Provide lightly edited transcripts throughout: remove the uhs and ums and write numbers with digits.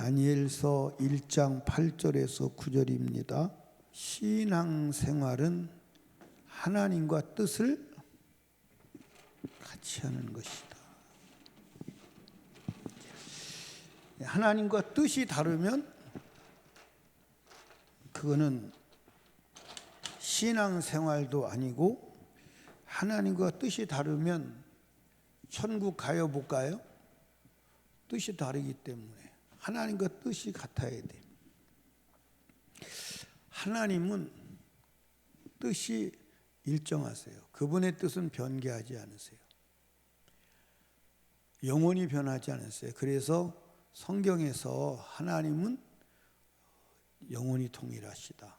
다니엘서 1장 8절에서 9절입니다. 신앙생활은 하나님과 뜻을 같이 하는 것이다. 하나님과 뜻이 다르면 그거는 신앙생활도 아니고, 하나님과 뜻이 다르면 천국 가요 못 가요? 뜻이 다르기 때문에 하나님과 뜻이 같아야 돼. 하나님은 뜻이 일정하세요. 그분의 뜻은 변개하지 않으세요. 영원히 변하지 않으세요. 그래서 성경에서 하나님은 영원히 동일하시다.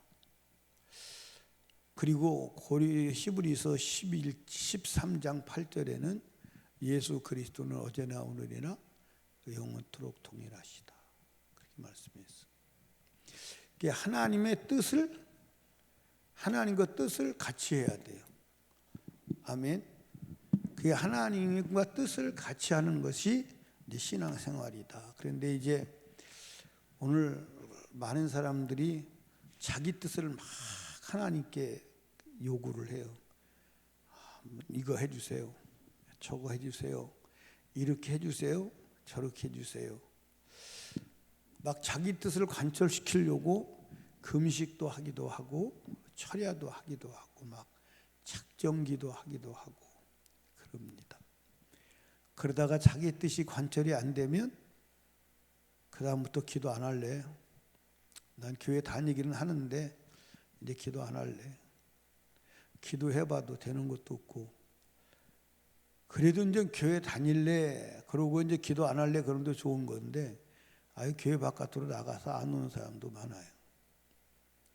그리고 히브리서 13장 8절에는 예수 그리스도는 어제나 오늘이나 영원토록 동일하시다. 그렇게 말씀했어요. 하나님의 뜻을, 하나님과 뜻을 같이 해야 돼요. 아멘. 그게 하나님과 뜻을 같이 하는 것이 이제 신앙생활이다. 그런데 이제 오늘 많은 사람들이 자기 뜻을 막 하나님께 요구를 해요. 이거 해주세요. 저거 해주세요. 이렇게 해주세요. 저렇게 해주세요. 막 자기 뜻을 관철시키려고 금식도 하기도 하고 철야도 하기도 하고 막 작정기도 하기도 하고 그럽니다. 그러다가 자기 뜻이 관철이 안 되면 그 다음부터 기도 안 할래. 난 교회 다니기는 하는데 이제 기도 안 할래. 기도해봐도 되는 것도 없고, 그래도 이제 교회 다닐래 그러고 이제 기도 안 할래 그러면 좋은 건데, 아유 교회 바깥으로 나가서 안 오는 사람도 많아요.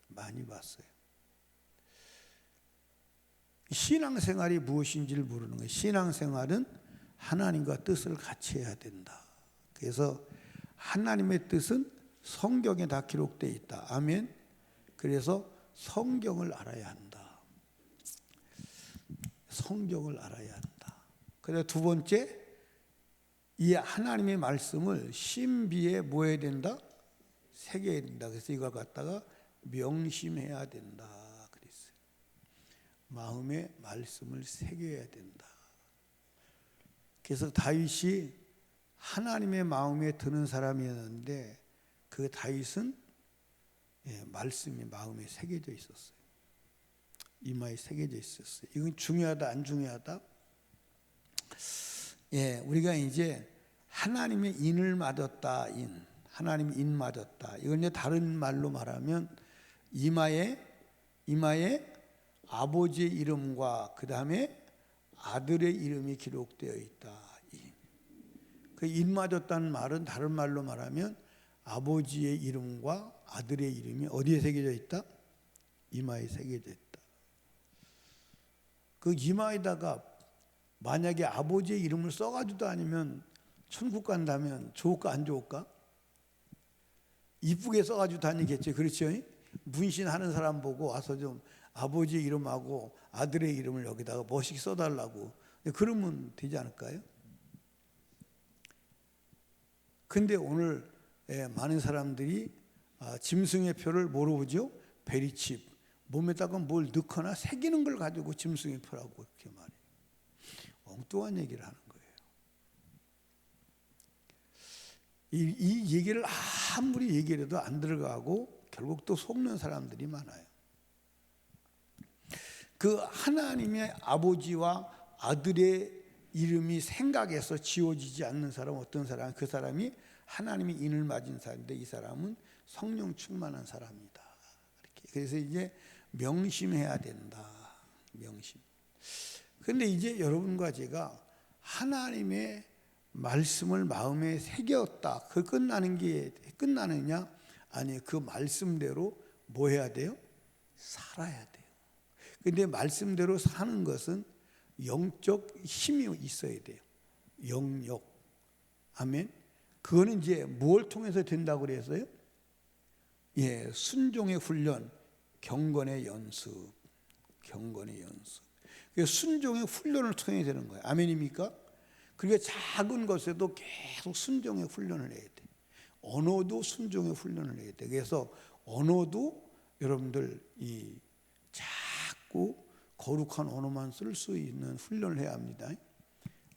많이 봤어요. 신앙생활이 무엇인지를 모르는 거예요. 신앙생활은 하나님과 뜻을 같이 해야 된다. 그래서 하나님의 뜻은 성경에 다 기록되어 있다. 아멘. 그래서 성경을 알아야 한다. 성경을 알아야 한다. 그래서 두 번째, 이 하나님의 말씀을 신비에 뭐 해야 된다? 새겨야 된다. 그래서 이걸 갖다가 명심해야 된다 그랬어요. 마음에 말씀을 새겨야 된다. 그래서 다윗이 하나님의 마음에 드는 사람이었는데, 그 다윗은 말씀이 마음에 새겨져 있었어요. 이마에 새겨져 있었어요. 이건 중요하다 안 중요하다? 우리가 이제 하나님의 인을 맞았다. 하나님의 인 맞았다. 이건 이제 다른 말로 말하면 이마에 아버지의 이름과 그 다음에 아들의 이름이 기록되어 있다. 그 인 맞았다는 말은 다른 말로 말하면 아버지의 이름과 아들의 이름이 어디에 새겨져 있다? 이마에 새겨져 있다. 그 이마에다가 만약에 아버지의 이름을 써가지도 않으면 천국 간다면 좋을까 안 좋을까? 이쁘게 써가지고 다니겠죠. 그렇죠? 문신하는 사람 보고 와서 좀 아버지의 이름하고 아들의 이름을 여기다가 멋있게 써달라고. 그러면 되지 않을까요? 근데 오늘 많은 사람들이 짐승의 표를 뭐로 보죠? 베리칩. 몸에다가 뭘 넣거나 새기는 걸 가지고 짐승의 표라고 그렇게 말해요. 엉뚱한 얘기를 하는 거예요. 이 얘기를 아무리 얘기를 해도 안 들어가고 결국 또 속는 사람들이 많아요. 그 하나님의 아버지와 아들의 이름이 생각해서 지워지지 않는 사람, 어떤 사람, 그 사람이 하나님의 인을 맞은 사람인데, 이 사람은 성령 충만한 사람이다. 이렇게. 그래서 이제 명심해야 된다. 명심. 그런데 이제 여러분과 제가 하나님의 말씀을 마음에 새겼다. 그 끝나는 게 끝나느냐? 아니, 그 말씀대로 뭐 해야 돼요? 살아야 돼요. 그런데 말씀대로 사는 것은 영적 힘이 있어야 돼요. 영역. 아멘. 그거는 이제 뭘 통해서 된다고 그랬어요? 순종의 훈련, 경건의 연습. 경건의 연습. 순종의 훈련을 통해 되는 거예요. 아멘입니까? 그러니까 작은 것에도 계속 순종의 훈련을 해야 돼. 언어도 순종의 훈련을 해야 돼. 그래서 언어도 여러분들 이 자꾸 거룩한 언어만 쓸 수 있는 훈련을 해야 합니다.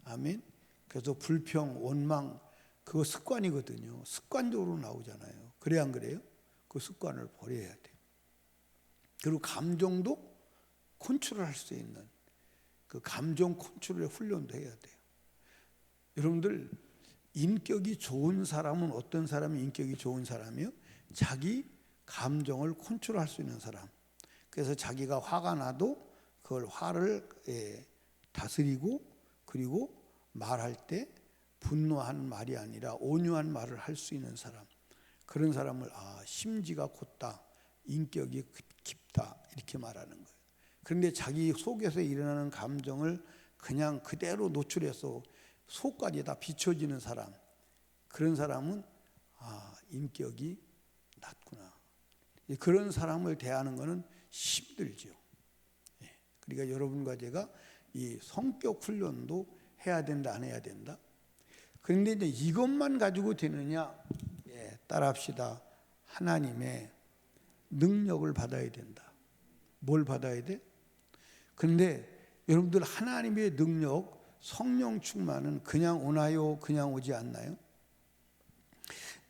아멘. 그래서 불평, 원망 그거 습관이거든요. 습관적으로 나오잖아요. 그래 안 그래요? 그 습관을 버려야 돼요. 그리고 감정도 컨트롤할 수 있는 그 감정 컨트롤의 훈련도 해야 돼요. 여러분들 인격이 좋은 사람은 어떤 사람이 인격이 좋은 사람이요? 자기 감정을 컨트롤할 수 있는 사람. 그래서 자기가 화가 나도 그걸 화를 다스리고 그리고 말할 때 분노한 말이 아니라 온유한 말을 할 수 있는 사람. 그런 사람을 심지가 곧다, 인격이 깊다 이렇게 말하는 거예요. 그런데 자기 속에서 일어나는 감정을 그냥 그대로 노출해서 속까지 다 비춰지는 사람, 그런 사람은 인격이 낮구나. 그런 사람을 대하는 것은 힘들죠. 그러니까 여러분과 제가 이 성격 훈련도 해야 된다, 안 해야 된다. 그런데 이제 이것만 가지고 되느냐? 따라합시다. 하나님의 능력을 받아야 된다. 뭘 받아야 돼? 그런데 여러분들 하나님의 능력, 성령 충만은 그냥 오나요? 그냥 오지 않나요?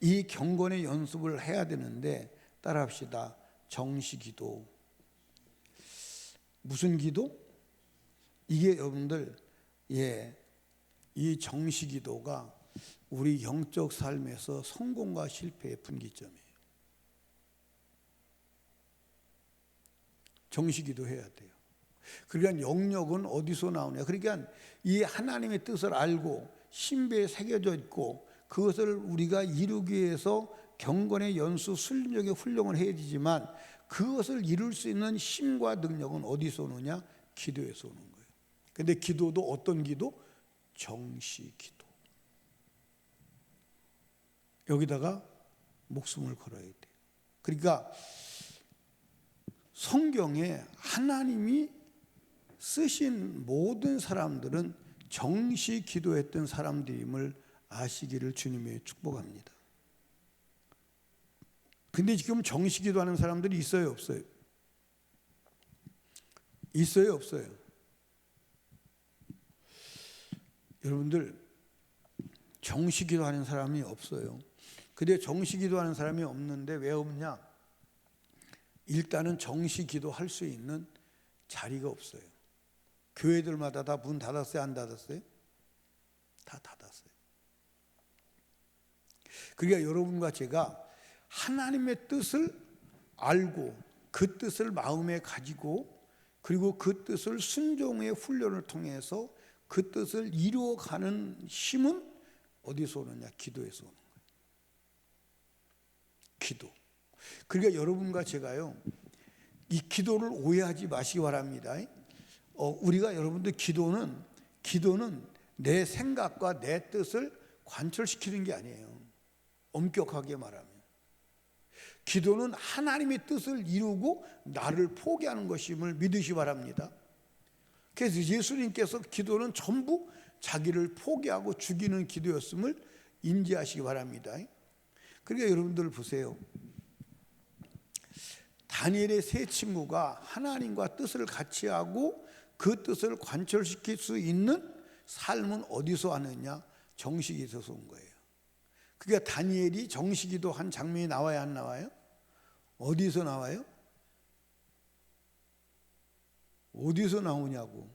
이 경건의 연습을 해야 되는데 따라합시다. 정시기도. 무슨 기도? 이게 여러분들 이 정시기도가 우리 영적 삶에서 성공과 실패의 분기점이에요. 정시기도 해야 돼요. 그러니까 영역은 어디서 나오냐? 그러니까 이 하나님의 뜻을 알고 신비에 새겨져 있고 그것을 우리가 이루기 위해서 경건의 연수, 순종의 훈련을 해야 되지만 그것을 이룰 수 있는 힘과 능력은 어디서 오느냐? 기도에서 오는 거예요. 그런데 기도도 어떤 기도? 정시기도. 여기다가 목숨을 걸어야 돼요. 그러니까 성경에 하나님이 쓰신 모든 사람들은 정시 기도했던 사람들임을 아시기를 주님의 축복합니다. 근데 지금 정시 기도하는 사람들이 있어요, 없어요? 있어요, 없어요? 여러분들 정시 기도하는 사람이 없어요. 근데 정시 기도하는 사람이 없는데 왜 없냐? 일단은 정시 기도할 수 있는 자리가 없어요. 교회들마다 다 문 닫았어요? 안 닫았어요? 다 닫았어요. 그러니까 여러분과 제가 하나님의 뜻을 알고 그 뜻을 마음에 가지고 그리고 그 뜻을 순종의 훈련을 통해서 그 뜻을 이루어가는 힘은 어디서 오느냐? 기도에서 오는 거예요. 기도. 그러니까 여러분과 제가요, 이 기도를 오해하지 마시기 바랍니다. 우리가 여러분들 기도는 내 생각과 내 뜻을 관철시키는 게 아니에요. 엄격하게 말하면 기도는 하나님의 뜻을 이루고 나를 포기하는 것임을 믿으시기 바랍니다. 그래서 예수님께서 기도는 전부 자기를 포기하고 죽이는 기도였음을 인지하시기 바랍니다. 그러니까 여러분들 보세요. 다니엘의 세 친구가 하나님과 뜻을 같이 하고 그 뜻을 관철시킬 수 있는 삶은 어디서 하느냐? 정시기도에서 온 거예요. 그러니까 다니엘이 정시기도 한 장면이 나와야 안 나와요? 어디서 나와요? 어디서 나오냐고.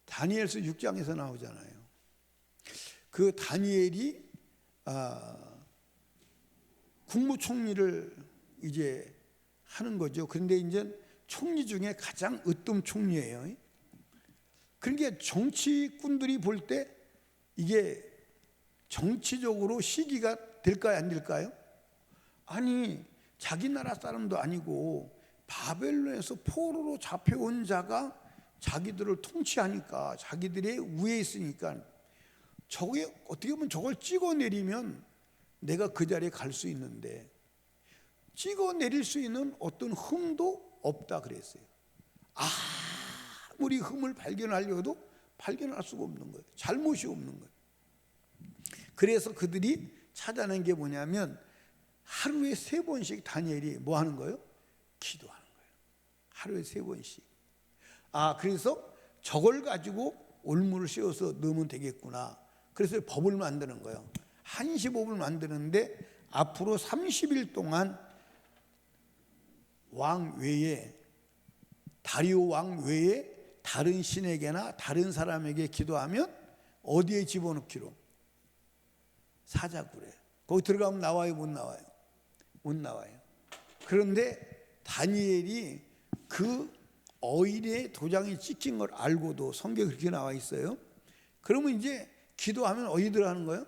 다니엘서 6장에서 나오잖아요. 그 다니엘이 국무총리를 이제 하는 거죠. 그런데 이제 총리 중에 가장 으뜸 총리예요. 그러니까 정치꾼들이 볼 때 이게 정치적으로 시기가 될까요? 안 될까요? 아니, 자기 나라 사람도 아니고 바벨론에서 포로로 잡혀온 자가 자기들을 통치하니까 자기들의 위에 있으니까 저게 어떻게 보면 저걸 찍어내리면 내가 그 자리에 갈 수 있는데 찍어내릴 수 있는 어떤 흠도 없다 그랬어요. 아무리 흠을 발견하려도 발견할 수가 없는 거예요. 잘못이 없는 거예요. 그래서 그들이 찾아낸 게 뭐냐면 하루에 3번씩 다니엘이 뭐 하는 거예요? 기도하는 거예요. 하루에 3번씩. 그래서 저걸 가지고 올무를 씌워서 넣으면 되겠구나. 그래서 법을 만드는 거예요. 한시법을 만드는데 앞으로 30일 동안 왕 외에, 다리오 왕 외에 다른 신에게나 다른 사람에게 기도하면 어디에 집어넣기로? 사자굴에. 거기 들어가면 나와요, 못 나와요? 못 나와요. 그런데 다니엘이 그 어인의 도장이 찍힌 걸 알고도, 성경에 그렇게 나와 있어요. 그러면 이제 기도하면 어디 들어가는 거예요?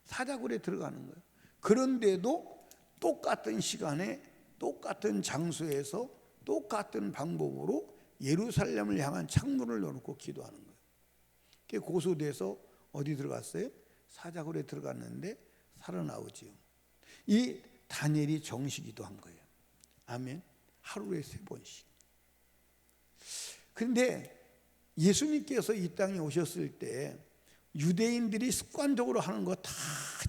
사자굴에 들어가는 거예요. 그런데도 똑같은 시간에 똑같은 장소에서 똑같은 방법으로 예루살렘을 향한 창문을 열어놓고 기도하는 거예요. 그게 고소돼서 어디 들어갔어요? 사자굴에 들어갔는데 살아나오지요. 이 다니엘이 정식기도 한 거예요. 아멘. 하루에 3번씩. 그런데 예수님께서 이 땅에 오셨을 때 유대인들이 습관적으로 하는 거 다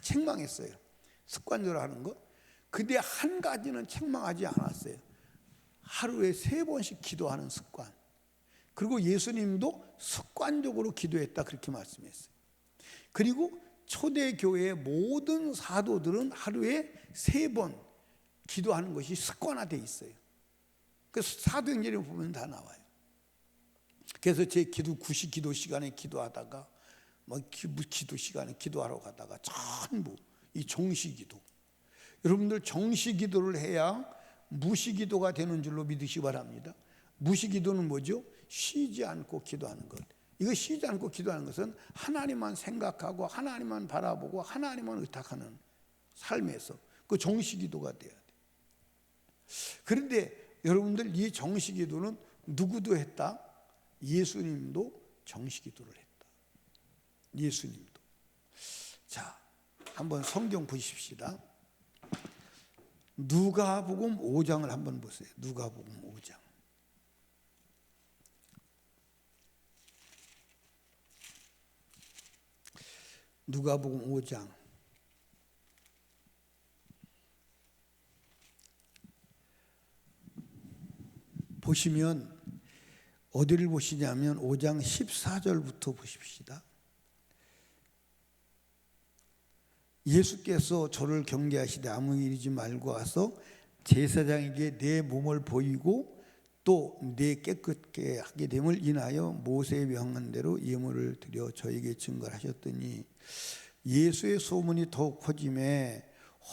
책망했어요. 습관적으로 하는 거. 근데 한 가지는 책망하지 않았어요. 하루에 3번씩 기도하는 습관. 그리고 예수님도 습관적으로 기도했다, 그렇게 말씀했어요. 그리고 초대교회의 모든 사도들은 하루에 3번 기도하는 것이 습관화되어 있어요. 그래서 사도행전에 보면 다 나와요. 그래서 제 구시 기도 시간에 기도하다가 기도 시간에 기도하러 가다가 전부 이 정시기도. 여러분들 정시기도를 해야 무시기도가 되는 줄로 믿으시기 바랍니다. 무시기도는 뭐죠? 쉬지 않고 기도하는 것. 이거 쉬지 않고 기도하는 것은 하나님만 생각하고 하나님만 바라보고 하나님만 의탁하는 삶에서 그 정시기도가 돼야 돼. 그런데 여러분들 이 정시기도는 누구도 했다? 예수님도 정시기도를 했다. 예수님도. 자, 한번 성경 보십시다. 누가복음 5장을 한번 보세요. 누가복음 5장. 누가복음 5장. 보시면 어디를 보시냐면 5장 14절부터 보십시다. 예수께서 저를 경계하시되 아무 일이지 말고 와서 제사장에게 내 몸을 보이고 또 내 깨끗게 하게 됨을 인하여 모세의 명한 대로 예물을 드려 저에게 증거하셨더니 예수의 소문이 더욱 퍼짐에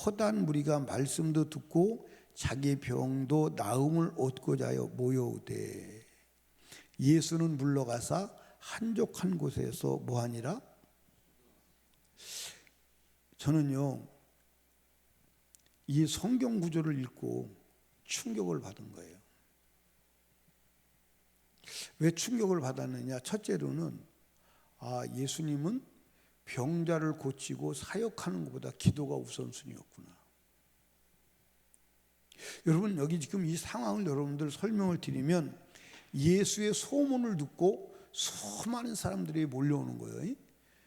허다한 무리가 말씀도 듣고 자기 병도 나음을 얻고자 하여 모여오되 예수는 물러가사 한적한 곳에서 뭐하니라? 저는요, 이 성경 구조를 읽고 충격을 받은 거예요. 왜 충격을 받았느냐? 첫째로는 예수님은 병자를 고치고 사역하는 것보다 기도가 우선순위였구나. 여러분, 여기 지금 이 상황을 여러분들 설명을 드리면 예수의 소문을 듣고 수많은 사람들이 몰려오는 거예요.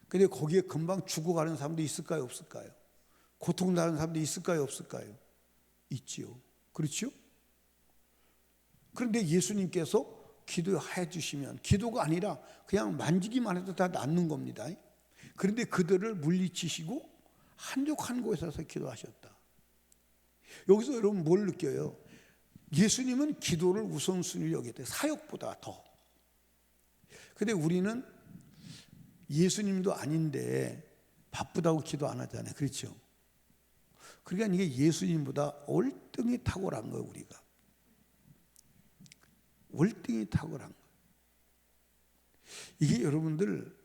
근데 거기에 금방 죽어가는 사람도 있을까요, 없을까요? 고통당하는 사람도 있을까요, 없을까요? 있지요. 그렇죠? 그런데 예수님께서 기도해 주시면 기도가 아니라 그냥 만지기만 해도 다 낫는 겁니다. 그런데 그들을 물리치시고 한적한 곳에서 기도하셨다. 여기서 여러분 뭘 느껴요? 예수님은 기도를 우선순위로 여겼대요. 사역보다 더. 그런데 우리는 예수님도 아닌데 바쁘다고 기도 안 하잖아요. 그렇죠? 그러니까 이게 예수님보다 월등히 탁월한 거예요. 우리가 월등히 탁월한 거예요. 이게 여러분들,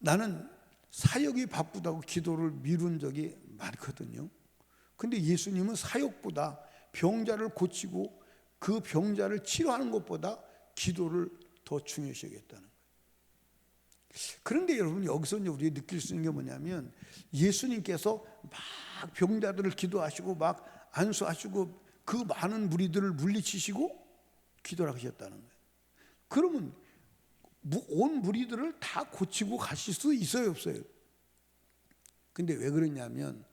나는 사역이 바쁘다고 기도를 미룬 적이 많거든요. 근데 예수님은 사역보다 병자를 고치고 그 병자를 치료하는 것보다 기도를 더 중요시 여겼다는 거예요. 그런데 여러분, 여기서 이제 우리가 느낄 수 있는 게 뭐냐면 예수님께서 막 병자들을 기도하시고 막 안수하시고 그 많은 무리들을 물리치시고 기도를 하셨다는 거예요. 그러면 온 무리들을 다 고치고 가실 수 있어요, 없어요? 근데 왜 그러냐면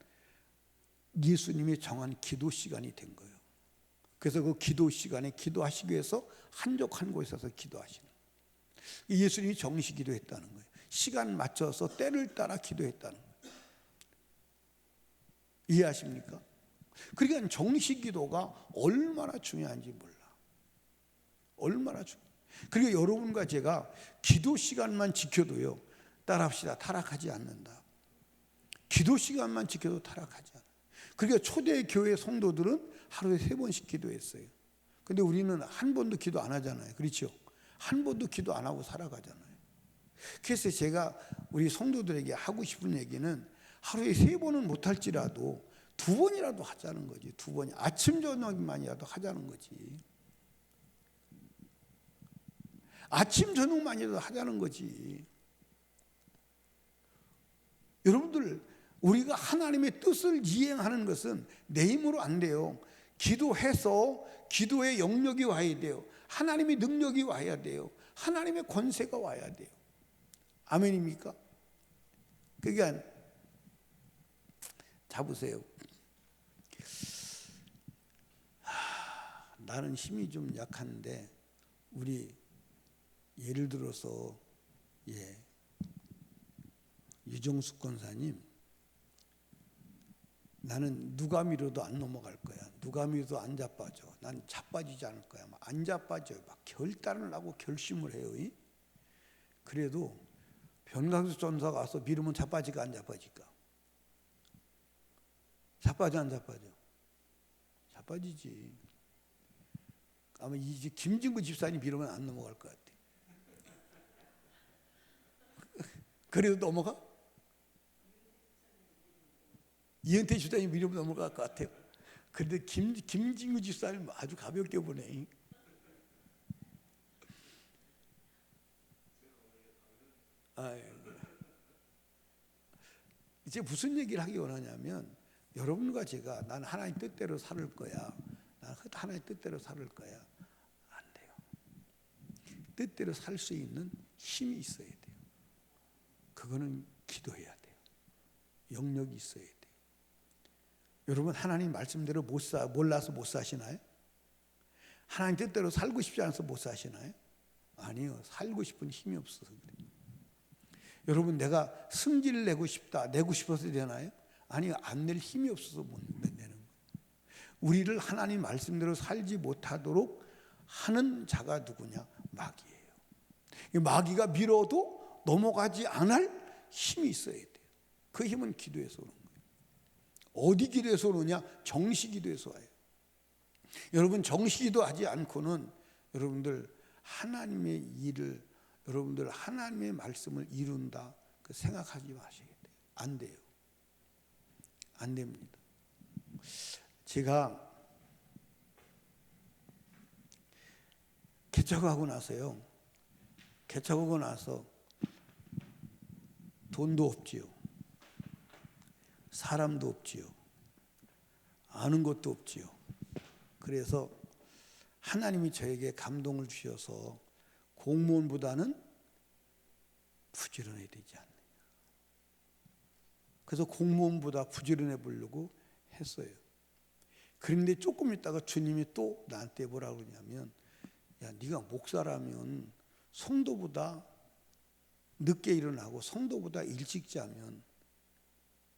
예수님이 정한 기도 시간이 된 거예요. 그래서 그 기도 시간에 기도하시기 위해서 한적한 곳에 서서 기도하시는 거예요. 예수님이 정시 기도했다는 거예요. 시간 맞춰서 때를 따라 기도했다는 거예요. 이해하십니까? 그러니까 정시 기도가 얼마나 중요한지 몰라. 얼마나 중요해요. 그리고 여러분과 제가 기도 시간만 지켜도요, 따라합시다, 타락하지 않는다. 기도 시간만 지켜도 타락하지 않아요. 그러니까 초대 교회 성도들은 하루에 3번씩 기도했어요. 근데 우리는 한 번도 기도 안 하잖아요. 그렇죠? 한 번도 기도 안 하고 살아가잖아요. 그래서 제가 우리 성도들에게 하고 싶은 얘기는 하루에 3번은 못할지라도 2번이라도 하자는 거지. 2번, 아침 저녁만이라도 하자는 거지. 아침 저녁만이라도 하자는 거지. 여러분들, 우리가 하나님의 뜻을 이행하는 것은 내 힘으로 안 돼요. 기도해서 기도의 영역이 와야 돼요. 하나님의 능력이 와야 돼요. 하나님의 권세가 와야 돼요. 아멘입니까? 그러니까 잡으세요. 나는 힘이 좀 약한데 우리 예를 들어서 유정숙 권사님, 나는 누가 밀어도 안 넘어갈 거야. 누가 밀어도 안 자빠져. 난 자빠지지 않을 거야. 막 안 자빠져요. 막 결단을 하고 결심을 해요. 그래도 변강수 전사가 와서 밀으면 자빠질까 안 자빠질까? 자빠져 안 자빠져? 자빠지지. 아마 이제 김진구 집사님 밀으면 안 넘어갈 것 같아. 그래도 넘어가? 이은태 집사님 밀으면 넘어갈 것 같아요. 그런데 김진구 집사님 아주 가볍게 보내. 이제 무슨 얘기를 하기 원하냐면, 여러분과 제가 난 하나님 뜻대로 살을 거야, 난 하나님 뜻대로 살을 거야, 안 돼요. 뜻대로 살 수 있는 힘이 있어야 돼요. 그거는 기도해야 돼요. 영역이 있어야 돼요. 여러분, 하나님 말씀대로 몰라서 못 사시나요? 하나님 뜻대로 살고 싶지 않아서 못 사시나요? 아니요. 살고 싶은 힘이 없어서 그래요. 여러분, 내가 승질을 내고 싶어서 되나요? 아니요. 안 낼 힘이 없어서 못 내는 거예요. 우리를 하나님 말씀대로 살지 못하도록 하는 자가 누구냐? 마귀예요. 이 마귀가 밀어도 넘어가지 않을 힘이 있어야 돼요. 그 힘은 기도에서 오는 거예요. 어디 기도에서 오느냐? 정시 기도에서 와요. 여러분, 정시 기도하지 않고는 여러분들 하나님의 일을, 여러분들 하나님의 말씀을 이룬다 그 생각하지 마셔야 돼요. 안 돼요. 안 됩니다. 제가 개척하고 나서 돈도 없지요. 사람도 없지요. 아는 것도 없지요. 그래서 하나님이 저에게 감동을 주셔서 공무원보다는 부지런해야 되지 않느냐. 그래서 공무원보다 부지런해 보려고 했어요. 그런데 조금 있다가 주님이 또 나한테 뭐라고 그러냐면, 야, 네가 목사라면 성도보다 늦게 일어나고 성도보다 일찍 자면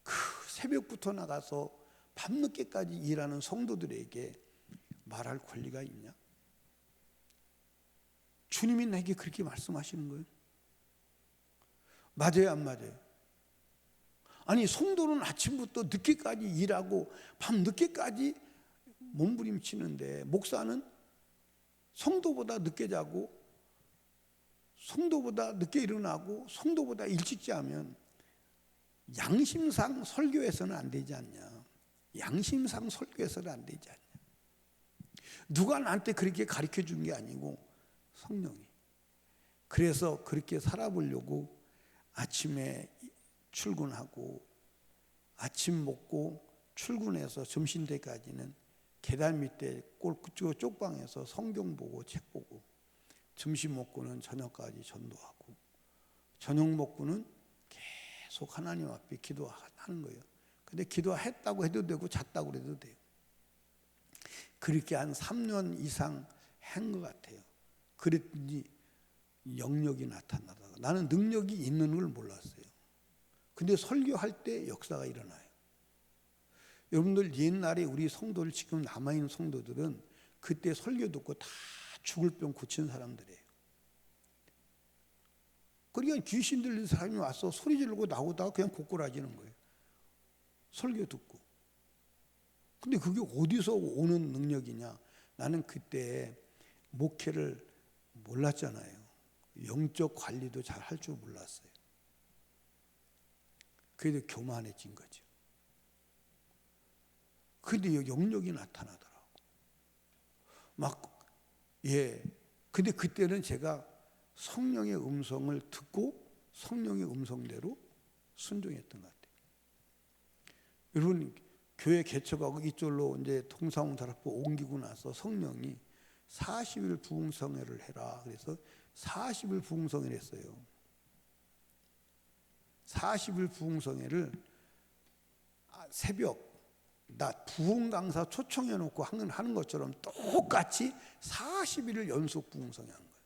그 새벽부터 나가서 밤늦게까지 일하는 성도들에게 말할 권리가 있냐? 주님이 내게 그렇게 말씀하시는 거예요. 맞아요, 안 맞아요? 아니, 성도는 아침부터 늦게까지 일하고 밤 늦게까지 몸부림치는데, 목사는 성도보다 늦게 자고 성도보다 늦게 일어나고 성도보다 일찍 자면 양심상 설교해서는 안 되지 않냐? 양심상 설교해서는 안 되지 않냐? 누가 나한테 그렇게 가르쳐 준 게 아니고 성령이. 그래서 그렇게 살아보려고 아침에 출근하고 아침 먹고 출근해서 점심때까지는 계단 밑에 쪽방에서 성경 보고 책 보고 점심 먹고는 저녁까지 전도하고, 저녁 먹고는 계속 하나님 앞에 기도하는 거예요. 근데 기도했다고 해도 되고 잤다고 해도 돼요. 그렇게 한 3년 이상 한 것 같아요. 그랬더니 영역이 나타나다가, 나는 능력이 있는 걸 몰랐어요. 근데 설교할 때 역사가 일어나요. 여러분들 옛날에 우리 성도들, 지금 남아있는 성도들은 그때 설교 듣고 다 죽을 병 고친 사람들이에요. 그러니까 귀신 들린 사람이 와서 소리 지르고 나오다가 그냥 고꾸라지는 거예요. 설교 듣고. 근데 그게 어디서 오는 능력이냐? 나는 그때 목회를 몰랐잖아요. 영적 관리도 잘 할 줄 몰랐어요. 그래도 교만해진 거죠. 근데 영역이 나타나더라고. 근데 그때는 제가 성령의 음성을 듣고 성령의 음성대로 순종했던 것 같아요. 여러분, 교회 개척하고 이쪽으로 이제 동사홍사라고 옮기고 나서 성령이 40일 부흥성회를 해라. 그래서 40일 부흥성회를 했어요. 40일 부흥성회를 새벽, 낮 부흥 강사 초청해 놓고 하는 것처럼 똑같이 40일을 연속 부흥성회 한 거예요.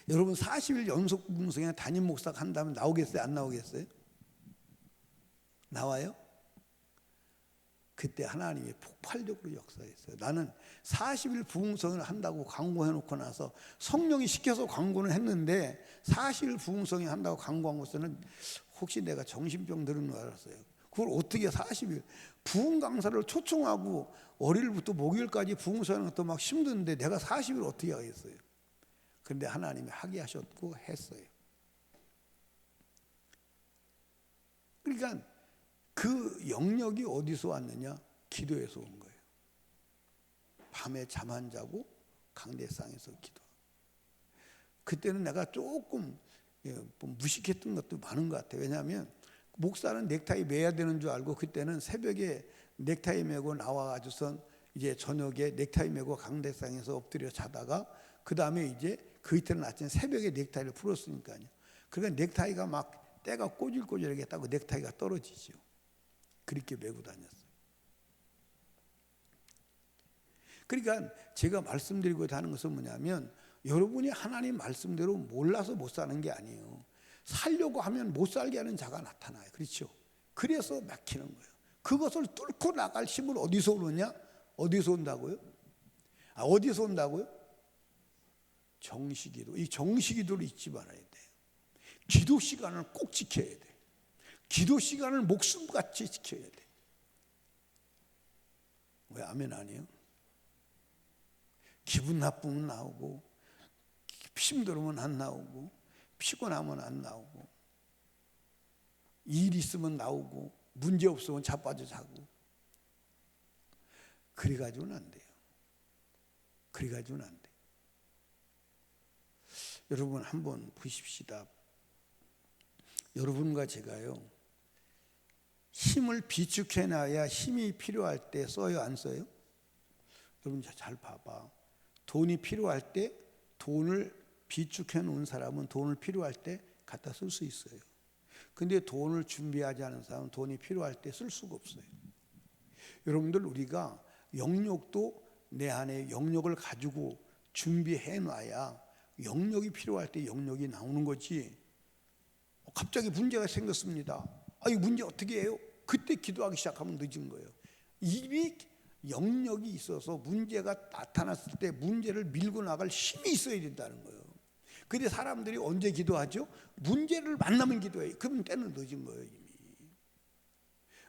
여러분, 40일 연속 부흥성회 담임 목사가 한다면 나오겠어요? 안 나오겠어요? 나와요? 그때 하나님이 폭발적으로 역사했어요. 나는 40일 부흥성을 한다고 광고해 놓고 나서 성령이 시켜서 광고는 했는데 40일 부흥성을 한다고 광고한 것은 혹시 내가 정신병 들은 줄 알았어요. 그걸 어떻게 40일 부흥 강사를 초청하고 월요일부터 목요일까지 부흥성하는 것도 막 힘든데 내가 40일 어떻게 하겠어요? 그런데 하나님이 하게 하셨고 했어요. 그러니까 그 영역이 어디서 왔느냐? 기도에서 온 거예요. 밤에 잠 안 자고 강대상에서 기도. 그때는 내가 조금 무식했던 것도 많은 것 같아요. 왜냐하면 목사는 넥타이 매야 되는 줄 알고 그때는 새벽에 넥타이 매고 나와가지고선 이제 저녁에 넥타이 매고 강대상에서 엎드려 자다가 그 다음에 이제 그 이틀은 아침 새벽에 넥타이를 풀었으니까요. 그러니까 넥타이가 막 때가 꼬질꼬질하게 따고 넥타이가 떨어지죠. 그렇게 메고 다녔어요. 그러니까 제가 말씀드리고 하는 것은 뭐냐면 여러분이 하나님 말씀대로 몰라서 못 사는 게 아니에요. 살려고 하면 못 살게 하는 자가 나타나요. 그렇죠? 그래서 막히는 거예요. 그것을 뚫고 나갈 힘을 어디서 오느냐? 어디서 온다고요? 어디서 온다고요? 정시기도. 이 정시기도를 잊지 말아야 돼요. 기도 시간을 꼭 지켜야 돼요. 기도 시간을 목숨같이 지켜야 돼. 왜 아멘 아니에요? 기분 나쁘면 나오고, 힘들으면 안 나오고, 피곤하면 안 나오고, 일 있으면 나오고, 문제 없으면 자빠져 자고. 그래가지고는 안 돼요. 그래가지고는 안 돼요. 여러분 한번 보십시다. 여러분과 제가요, 힘을 비축해놔야 힘이 필요할 때 써요, 안 써요? 여러분 잘 봐봐. 돈이 필요할 때 돈을 비축해 놓은 사람은 돈을 필요할 때 갖다 쓸 수 있어요. 근데 돈을 준비하지 않은 사람은 돈이 필요할 때 쓸 수가 없어요. 여러분들, 우리가 영역도 내 안에 영역을 가지고 준비해 놔야 영역이 필요할 때 영역이 나오는 거지. 갑자기 문제가 생겼습니다. 이 문제 어떻게 해요? 그때 기도하기 시작하면 늦은 거예요. 이미 영역이 있어서 문제가 나타났을 때 문제를 밀고 나갈 힘이 있어야 된다는 거예요. 근데 사람들이 언제 기도하죠? 문제를 만나면 기도해요. 그러면 때는 늦은 거예요. 이미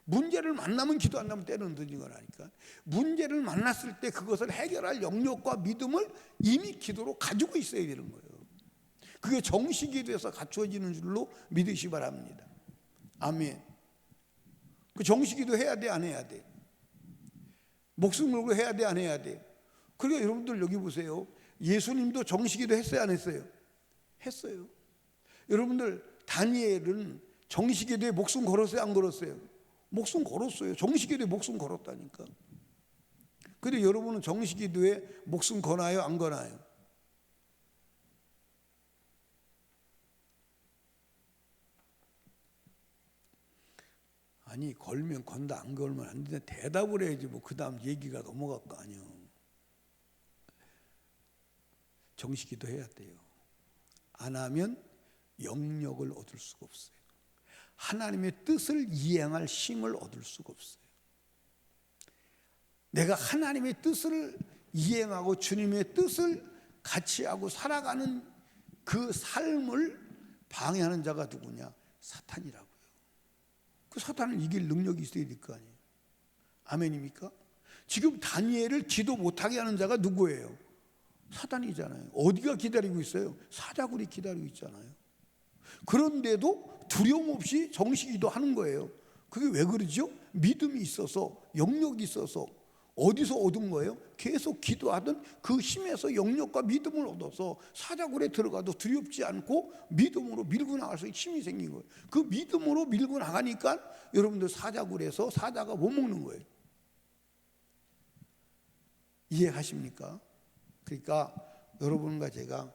문제를 만나면 기도 안 하면 때는 늦은 거라니까. 문제를 만났을 때 그것을 해결할 영역과 믿음을 이미 기도로 가지고 있어야 되는 거예요. 그게 정시기도에서 갖추어지는 줄로 믿으시 바랍니다. 아멘. 그 정시기도 해야 돼, 안 해야 돼? 목숨 걸고 해야 돼, 안 해야 돼? 그러니까 여러분들 여기 보세요. 예수님도 정시기도 했어요, 안 했어요? 했어요. 여러분들, 다니엘은 정시기도에 목숨 걸었어요, 안 걸었어요? 목숨 걸었어요. 정시기도에 목숨 걸었다니까. 근데 여러분은 정식기도에 목숨 거나요, 안 거나요? 아니, 걸면 건다, 안 걸면 안 된다. 대답을 해야지 뭐 그 다음 얘기가 넘어갈 거 아니에요. 정식기도 해야 돼요. 안 하면 영역을 얻을 수가 없어요. 하나님의 뜻을 이행할 힘을 얻을 수가 없어요. 내가 하나님의 뜻을 이행하고 주님의 뜻을 같이 하고 살아가는 그 삶을 방해하는 자가 누구냐? 사탄이라고요. 그 사탄을 이길 능력이 있어야 될 거 아니에요. 아멘입니까? 지금 다니엘을 기도 못하게 하는 자가 누구예요? 사탄이잖아요. 어디가 기다리고 있어요? 사자굴이 기다리고 있잖아요. 그런데도 두려움 없이 정식기도 하는 거예요. 그게 왜 그러죠? 믿음이 있어서, 영역이 있어서. 어디서 얻은 거예요? 계속 기도하던 그 힘에서 영역과 믿음을 얻어서 사자굴에 들어가도 두렵지 않고 믿음으로 밀고 나갈 수 있는 힘이 생긴 거예요. 그 믿음으로 밀고 나가니까 여러분들 사자굴에서 사자가 못 먹는 거예요. 이해하십니까? 그러니까 여러분과 제가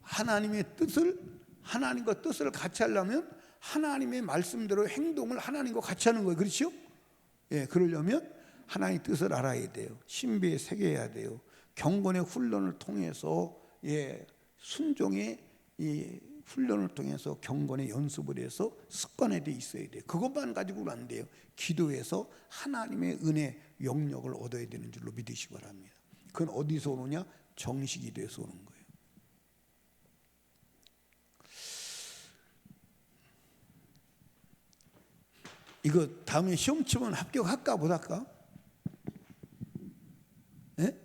하나님의 뜻을, 하나님과 뜻을 같이 하려면 하나님의 말씀대로 행동을 하나님과 같이 하는 거예요. 그렇죠? 예, 그러려면 하나님의 뜻을 알아야 돼요. 신비에 새겨야 돼요. 경건의 훈련을 통해서, 순종의 이 훈련을 통해서 경건의 연습을 해서 습관화되어 있어야 돼요. 그것만 가지고는 안 돼요. 기도해서 하나님의 은혜, 영역을 얻어야 되는 줄로 믿으시기 바랍니다. 그건 어디서 오느냐? 정식기도에서 오는 거예요. 이거 다음에 시험 치면 합격할까 못할까? 예?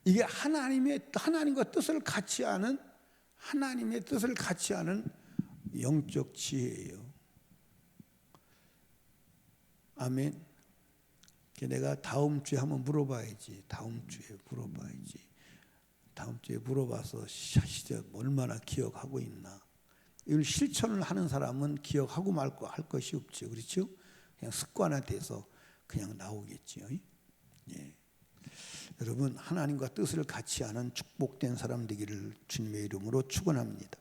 이게 하나님과 뜻을 같이 하는, 하나님의 뜻을 같이 하는 영적 지혜예요. 아멘. 내가 다음 주에 한번 물어봐야지. 다음 주에 물어봐서 진짜 얼마나 기억하고 있나. 이걸 실천을 하는 사람은 기억하고 말고 할 것이 없죠. 그렇죠? 그냥 습관화돼서 그냥 나오겠지요. 예. 여러분, 하나님과 뜻을 같이 하는 축복된 사람 되기를 주님의 이름으로 축원합니다.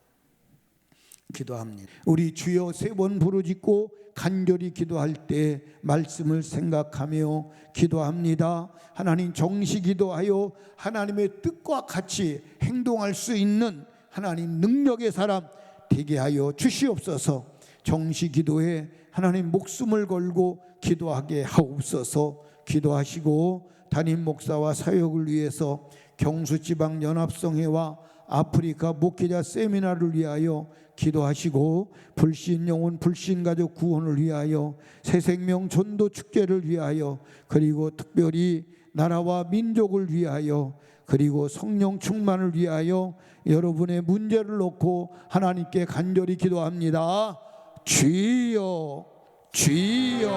기도합니다. 우리 주여 3번 부르짖고 간절히 기도할 때 말씀을 생각하며 기도합니다. 하나님, 정시 기도하여 하나님의 뜻과 같이 행동할 수 있는 하나님 능력의 사람 되게 하여 주시옵소서. 정시 기도에 하나님 목숨을 걸고 기도하게 하옵소서. 기도하시고 담임 목사와 사역을 위해서 경수지방연합성회와 아프리카 목회자 세미나를 위하여 기도하시고 불신영혼 불신가족 구원을 위하여 새생명 전도 축제를 위하여 그리고 특별히 나라와 민족을 위하여 그리고 성령 충만을 위하여 여러분의 문제를 놓고 하나님께 간절히 기도합니다. 주여 주여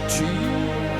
주여.